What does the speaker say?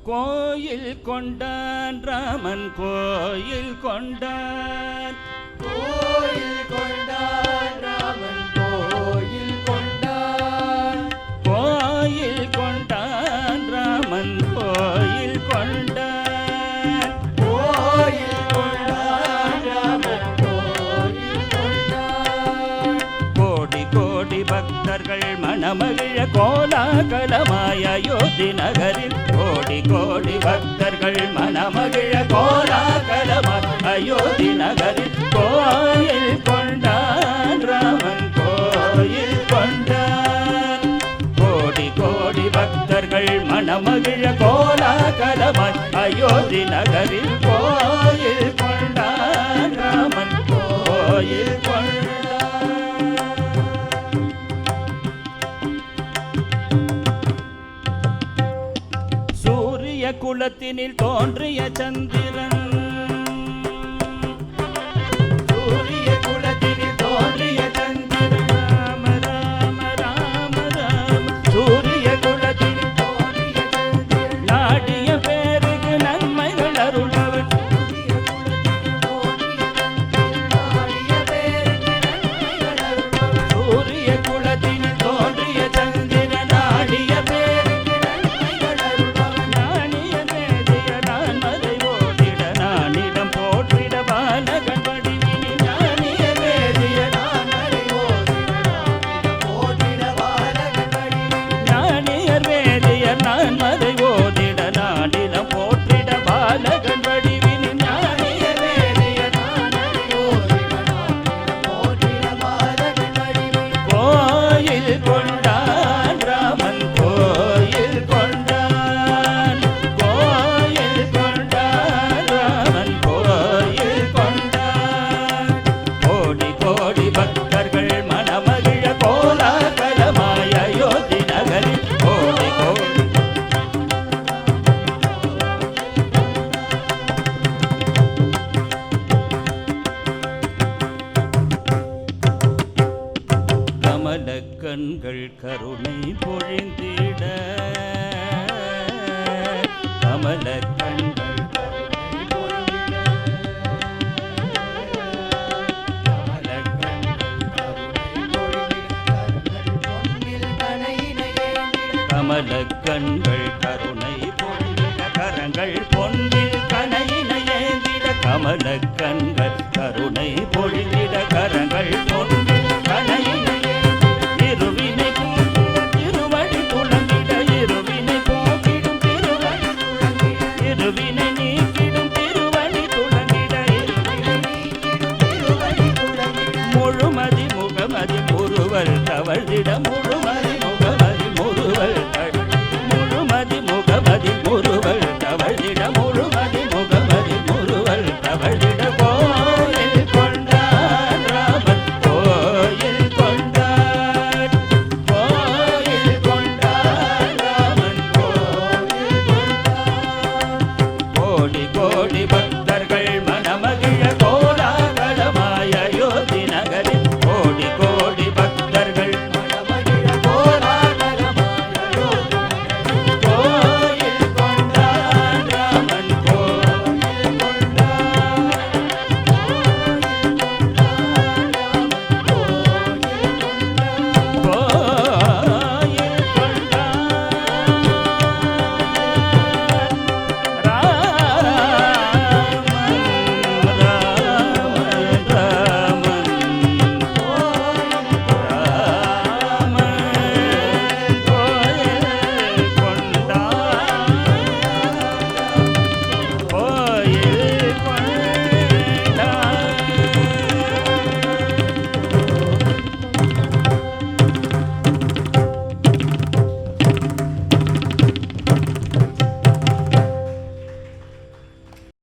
கோயில் கொண்டான் ராமன் கோயில் கொண்டான் கோயில் கொண்டான் ராமன் கோயில் கொண்டான் கோயில் கொண்டான் ராமன் கோயில் கொண்டான் கோயில் கொண்டான் ராமன் கோயில் கொண்டான் கோடி கோடி பக்தர்கள் மனமகிழ கோலாகலமாய் அயோத்தி நகரில் கோடி கோடி பக்தர்கள் மனமகிழ கோலாகலமாய் அயோத்தி நகரில் கோயில் கொண்டான் ராமன் கோயில் கொண்டான் கோடி கோடி பக்தர்கள் மனமகிழ கோலாகலமாய் அயோத்தி நகரில் கோயில் கொண்டான் ராமன் கோயில் கொண்டான் குலத்தினில் தோன்றிய சந்திரன் சூரிய குலத்தினில் தோன்றிய சந்திரன் ராம ராம ராம ராம சூரிய குலத்தினில் தோன்றிய சந்திரன் நாடிய பேருக்கு நன்மைகள் அருளவன் சூரிய குலத்தினில் தோன்றிய சந்திரன் நாடிய பேருக்கு நன்மைகள் அருளவன் நாணிய மேதிய நான் மறை ஓடிட நானிடம் போற்றிட பாலகன் வடிவினில் நாணிய மேதிய ஞானியர் வேதியர் நான் மறை ஓதிட நாடிடம் போற்றிட பாலகன் வடிவினில் ஞானிய வேதியர் கோயில் கொண்டான் ராமன் கோயில் கொண்டான் கோயில் கொண்டான் ராமன் கோயில் கொண்டான் கோடி கோடி பக்தர்கள் மனமகிழ கோலாகலமாய் அயோத்தி நகரில் கோடி கோடி கமல கண்கள் கருணை பொழிந்திட கமல கண்கள் கருணை பொழிந்திட கமல கண்கள் கமல கண்கள் கருணை பொழிந்திட கரங்கள் பொன்னில் கனையினை ஏந்திட கமல கண்கள் கருணை பொழிந்திட கரங்கள் பொன்னில் கனையினை இருவினை போக்கிடும் திருவடி துளங்கிட இருவினை போக்கிடும் திருவடி துளங்கிட இருவினை நீக்கிடும் திருவடி துளங்கிட முழுமதி முகமதி முருவல் தவழ்ந்திட முழு